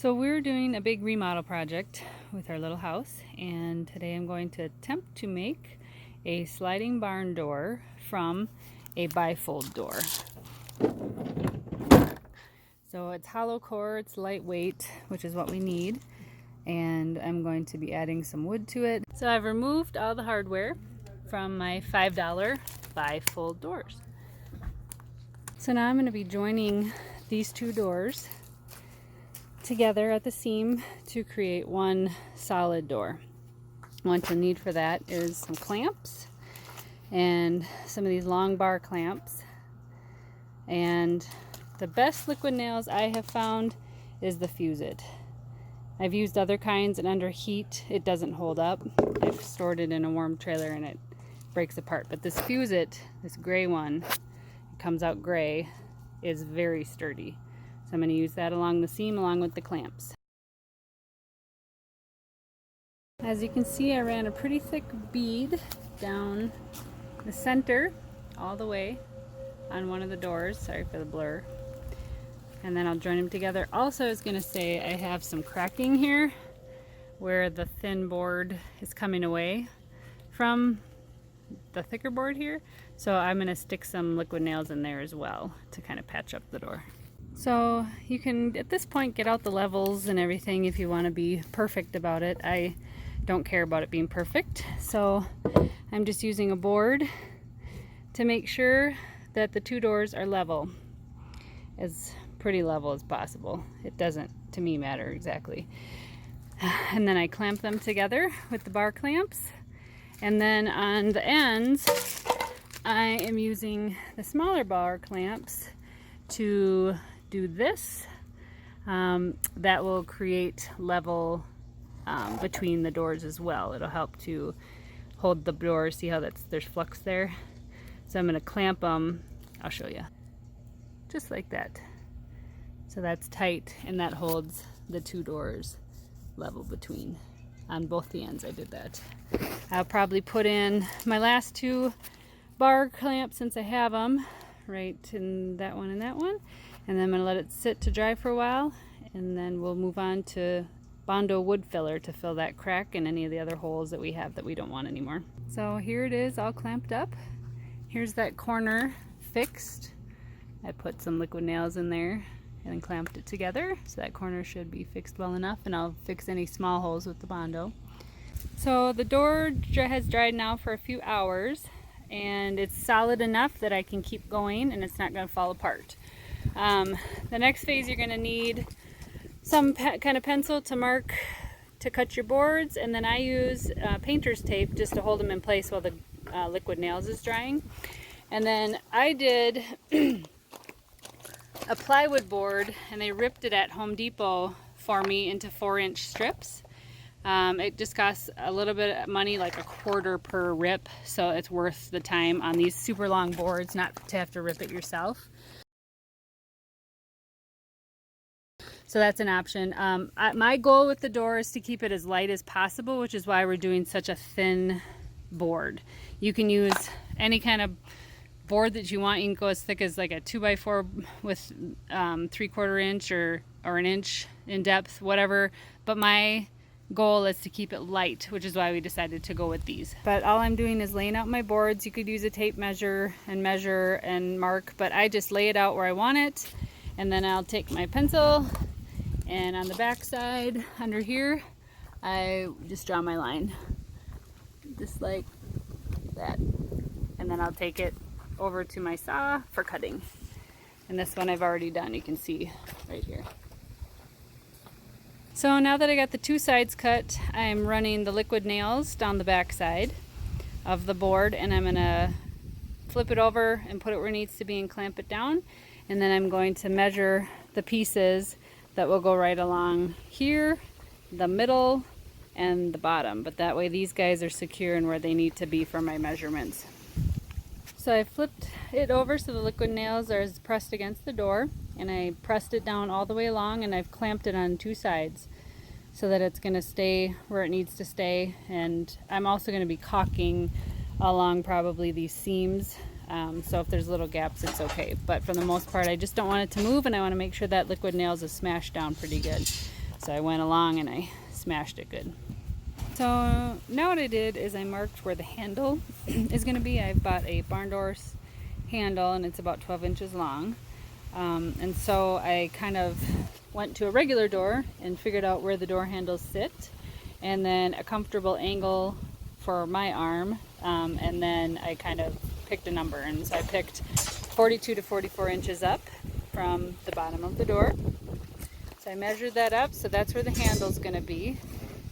So we're doing a big remodel project with our little house, and today I'm going to attempt to make a sliding barn door from a bifold door. So it's hollow core, it's lightweight, which is what we need, and I'm going to be adding some wood to it. So I've removed all the hardware from my $5 bifold doors. So now I'm going to be joining these two doors together at the seam to create one solid door. What you'll need for that is some clamps and some of these long bar clamps, and the best liquid nails I have found is the Fuse It. I've used other kinds, and under heat it doesn't hold up. I've stored it in a warm trailer and it breaks apart, but this Fuse It, this gray one, it comes out gray, is very sturdy. I'm going to use that along the seam along with the clamps. As you can see, I ran a pretty thick bead down the center all the way on one of the doors. Sorry for the blur. And then I'll join them together. Also, I was going to say I have some cracking here where the thin board is coming away from the thicker board here. So I'm going to stick some liquid nails in there as well to kind of patch up the door. So you can, at this point, get out the levels and everything if you want to be perfect about it. I don't care about it being perfect, so I'm just using a board to make sure that the two doors are level, as pretty level as possible. It doesn't, to me, matter exactly. And then I clamp them together with the bar clamps, and then on the ends I am using the smaller bar clamps to do this. That will create level between the doors as well. It'll help to hold the doors. See how there's flux there? So I'm going to clamp them. I'll show you. Just like that. So that's tight, and that holds the two doors level between. On both the ends I did that. I'll probably put in my last two bar clamps, since I have them, right in that one and that one. And then I'm going to let it sit to dry for a while, and then we'll move on to Bondo wood filler to fill that crack and any of the other holes that we have that we don't want anymore. So here it is, all clamped up. Here's that corner fixed. I put some liquid nails in there and then clamped it together, so that corner should be fixed well enough, and I'll fix any small holes with the Bondo. So the door has dried now for a few hours, and it's solid enough that I can keep going and it's not going to fall apart. The next phase, you're going to need some kind of pencil to mark, to cut your boards, and then I use painter's tape just to hold them in place while the liquid nails is drying. And then I did a plywood board, and they ripped it at Home Depot for me into 4-inch strips. It just costs a little bit of money, like $0.25 per rip, so it's worth the time on these super long boards not to have to rip it yourself. So that's an option. My goal with the door is to keep it as light as possible, which is why we're doing such a thin board. You can use any kind of board that you want. You can go as thick as like a 2x4 with 3/4 inch or an inch in depth, whatever. But my goal is to keep it light, which is why we decided to go with these. But all I'm doing is laying out my boards. You could use a tape measure and mark, but I just lay it out where I want it, and then I'll take my pencil, and on the back side under here I just draw my line just like that, and then I'll take it over to my saw for cutting. And this one I've already done, you can see right here. So now that I got the two sides cut, I'm running the liquid nails down the back side of the board, and I'm gonna flip it over and put it where it needs to be and clamp it down. And then I'm going to measure the pieces that will go right along here, the middle, and the bottom. But that way these guys are secure and where they need to be for my measurements. So I flipped it over so the liquid nails are pressed against the door, and I pressed it down all the way along, and I've clamped it on two sides so that it's going to stay where it needs to stay. And I'm also going to be caulking along probably these seams, so if there's little gaps, it's okay. But for the most part, I just don't want it to move, and I want to make sure that liquid nails is smashed down pretty good. So I went along and I smashed it good. So now what I did is I marked where the handle is going to be. I've bought a barn door handle and it's about 12 inches long. And so I kind of went to a regular door and figured out where the door handles sit, and then a comfortable angle for my arm, and then I kind of picked a number, and so I picked 42 to 44 inches up from the bottom of the door. So I measured that up, so that's where the handle's going to be.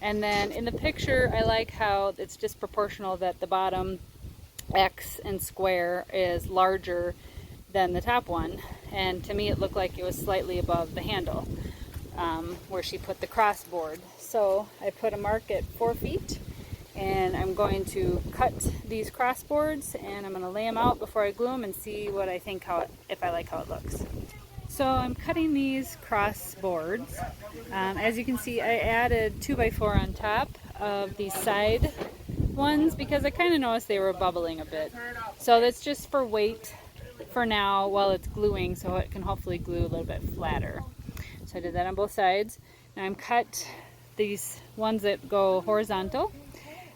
And then in the picture, I like how it's just proportional that the bottom X and square is larger than the top one. And to me, it looked like it was slightly above the handle where she put the crossboard. So I put a mark at 4 feet, and I'm going to cut these crossboards, and I'm going to lay them out before I glue them and see what I think, if I like how it looks. So I'm cutting these crossboards. As you can see, I added 2x4 on top of these side ones because I kind of noticed they were bubbling a bit. So that's just for weight for now while it's gluing, so it can hopefully glue a little bit flatter. So I did that on both sides. Now I'm cut these ones that go horizontal.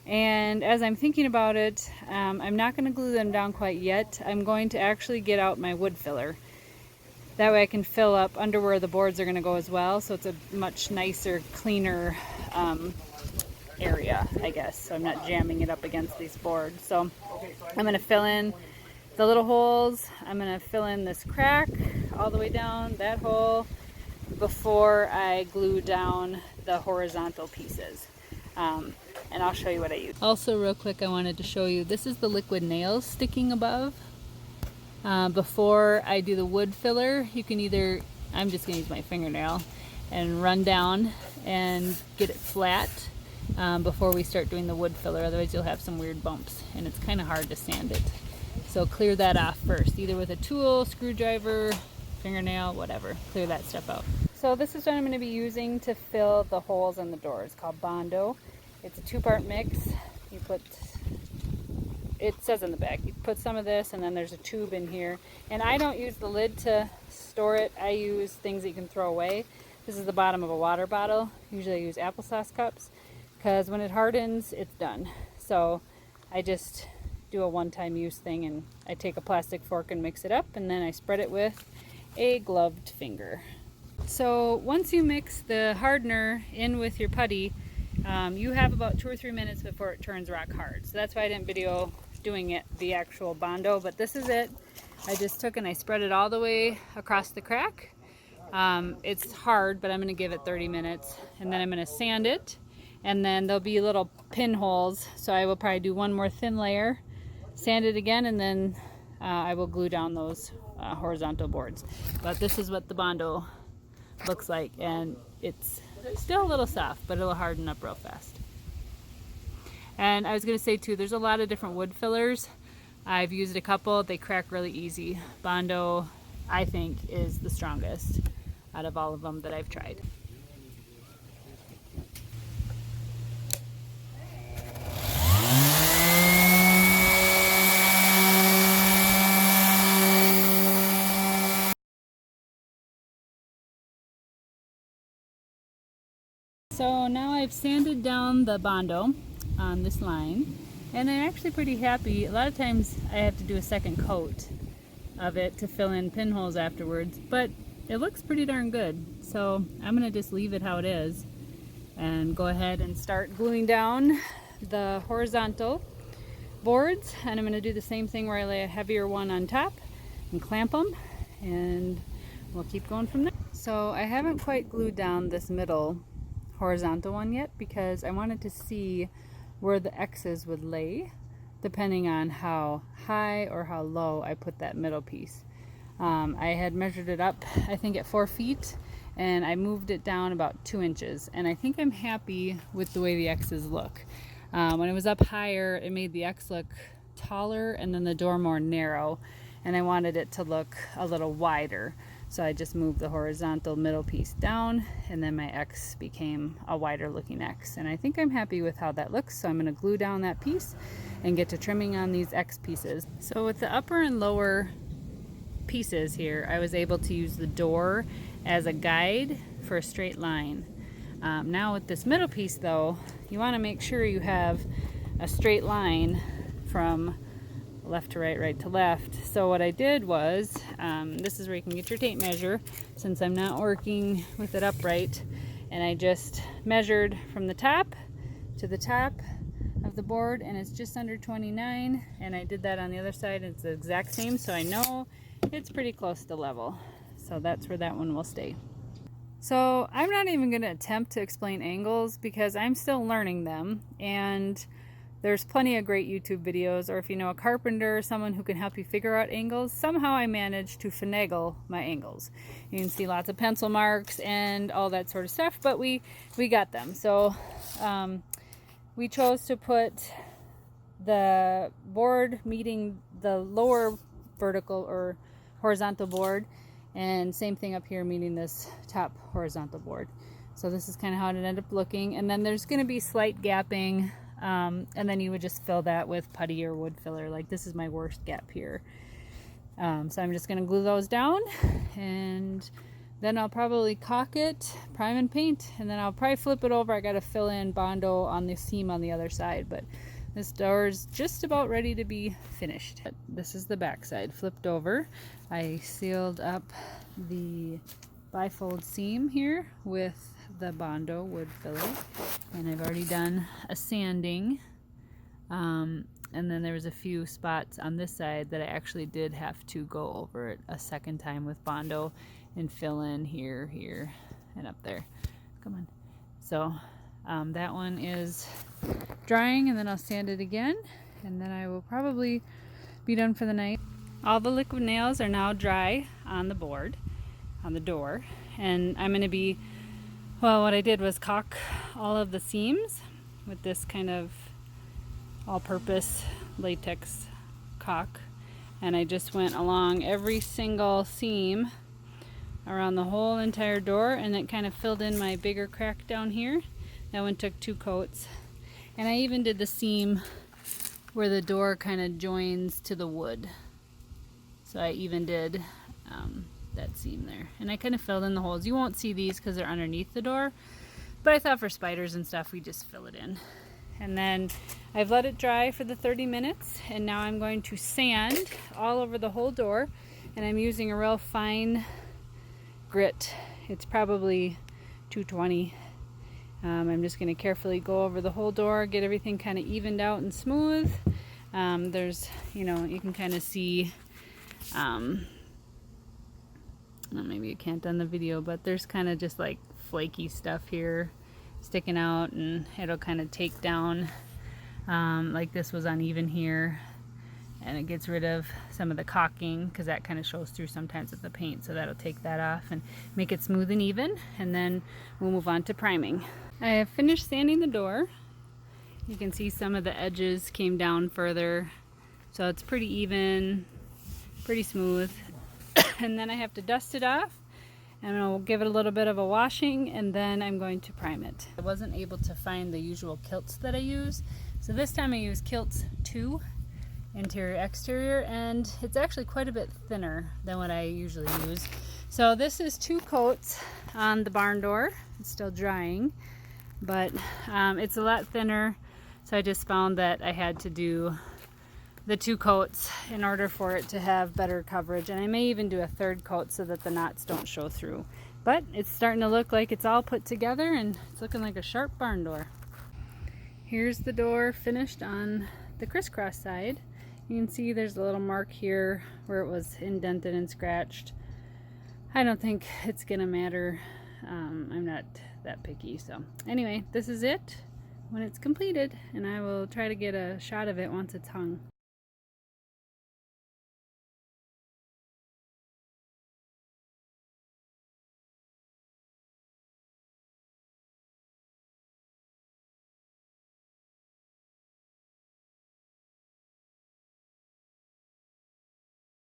And as I'm thinking about it, I'm not going to glue them down quite yet. I'm going to actually get out my wood filler. That way I can fill up under where the boards are going to go as well, so it's a much nicer, cleaner area, I guess. So I'm not jamming it up against these boards. So I'm going to fill in the little holes. I'm going to fill in this crack all the way down that hole before I glue down the horizontal pieces. And I'll show you what I use. Also, real quick, I wanted to show you, this is the liquid nails sticking above. Before I do the wood filler, you can either, I'm just going to use my fingernail and run down and get it flat before we start doing the wood filler. Otherwise you'll have some weird bumps and it's kind of hard to sand it. So clear that off first, either with a tool, screwdriver, fingernail, whatever. Clear that stuff out. So this is what I'm going to be using to fill the holes in the door. It's called Bondo. It's a 2-part mix. You put, it says on the back, you put some of this and then there's a tube in here. And I don't use the lid to store it. I use things that you can throw away. This is the bottom of a water bottle. Usually I use applesauce cups because when it hardens, it's done. So I just do a one-time use thing, and I take a plastic fork and mix it up, and then I spread it with a gloved finger. So once you mix the hardener in with your putty, you have about 2 or 3 minutes before it turns rock hard. So that's why I didn't video doing it, the actual Bondo, but this is it. I just took and I spread it all the way across the crack. It's hard, but I'm going to give it 30 minutes, and then I'm going to sand it, and then there'll be little pinholes, so I will probably do one more thin layer, sand it again, and then I will glue down those horizontal boards. But this is what the Bondo looks like, and it's still a little soft, but it'll harden up real fast. And I was going to say too, there's a lot of different wood fillers. I've used a couple. They crack really easy. Bondo, I think, is the strongest out of all of them that I've tried. So now I've sanded down the Bondo on this line, and I'm actually pretty happy. A lot of times I have to do a second coat of it to fill in pinholes afterwards, but it looks pretty darn good. So I'm gonna just leave it how it is and go ahead and start gluing down the horizontal boards, and I'm gonna do the same thing where I lay a heavier one on top and clamp them, and we'll keep going from there. So I haven't quite glued down this middle horizontal one yet because I wanted to see where the X's would lay depending on how high or how low I put that middle piece. I had measured it up, I think at 4 feet, and I moved it down about 2 inches, and I think I'm happy with the way the X's look. When it was up higher, it made the X look taller and then the door more narrow, and I wanted it to look a little wider. So I just moved the horizontal middle piece down, and then my X became a wider looking X. And I think I'm happy with how that looks, so I'm going to glue down that piece and get to trimming on these X pieces. So with the upper and lower pieces here, I was able to use the door as a guide for a straight line. Now with this middle piece though, you want to make sure you have a straight line from left to right, right to left. So what I did was, this is where you can get your tape measure since I'm not working with it upright, and I just measured from the top to the top of the board, and it's just under 29, and I did that on the other side. It's the exact same, so I know it's pretty close to level. So that's where that one will stay. So I'm not even going to attempt to explain angles because I'm still learning them, and there's plenty of great YouTube videos, or if you know a carpenter or someone who can help you figure out angles, somehow I managed to finagle my angles. You can see lots of pencil marks and all that sort of stuff, but we got them. So we chose to put the board meeting the lower vertical or horizontal board, and same thing up here meeting this top horizontal board. So this is kind of how it ended up looking, and then there's going to be slight gapping, and then you would just fill that with putty or wood filler. Like this is my worst gap here. So I'm just going to glue those down, and then I'll probably caulk it, prime and paint, and then I'll probably flip it over. I got to fill in Bondo on the seam on the other side, but this door is just about ready to be finished. This is the back side flipped over. I sealed up the bifold seam here with the Bondo wood filler, and I've already done a sanding. And then there was a few spots on this side that I actually did have to go over it a second time with Bondo and fill in here, here, and up there. Come on. So that one is drying, and then I'll sand it again, and then I will probably be done for the night. All the liquid nails are now dry on the board, on the door, and I'm going to be, well, what I did was caulk all of the seams with this kind of all-purpose latex caulk, and I just went along every single seam around the whole entire door, and it kind of filled in my bigger crack down here. That one took 2 coats, and I even did the seam where the door kind of joins to the wood. So I even did that seam there, and I kind of filled in the holes. You won't see these because they're underneath the door, but I thought for spiders and stuff we just fill it in. And then I've let it dry for the 30 minutes, and now I'm going to sand all over the whole door, and I'm using a real fine grit. It's probably 220. I'm just going to carefully go over the whole door, get everything kind of evened out and smooth. There's, you know, you can kind of see, well, maybe you can't on the video, but there's kind of just like flaky stuff here sticking out, and it'll kind of take down, like this was uneven here, and it gets rid of some of the caulking because that kind of shows through sometimes with the paint, so that'll take that off and make it smooth and even, and then we'll move on to priming. I have finished sanding the door. You can see some of the edges came down further, so it's pretty even, pretty smooth. And then I have to dust it off, and I'll give it a little bit of a washing, and then I'm going to prime it. I wasn't able to find the usual kilts that I use, so this time I use Kilts 2, interior exterior, and it's actually quite a bit thinner than what I usually use. So this is 2 coats on the barn door. It's still drying, but it's a lot thinner, so I just found that I had to do the 2 coats in order for it to have better coverage, and I may even do a 3rd coat so that the knots don't show through. But it's starting to look like it's all put together, and it's looking like a sharp barn door. Here's the door finished on the crisscross side. You can see there's a little mark here where it was indented and scratched. I don't think it's gonna matter. I'm not that picky. So anyway, this is it when it's completed, and I will try to get a shot of it once it's hung.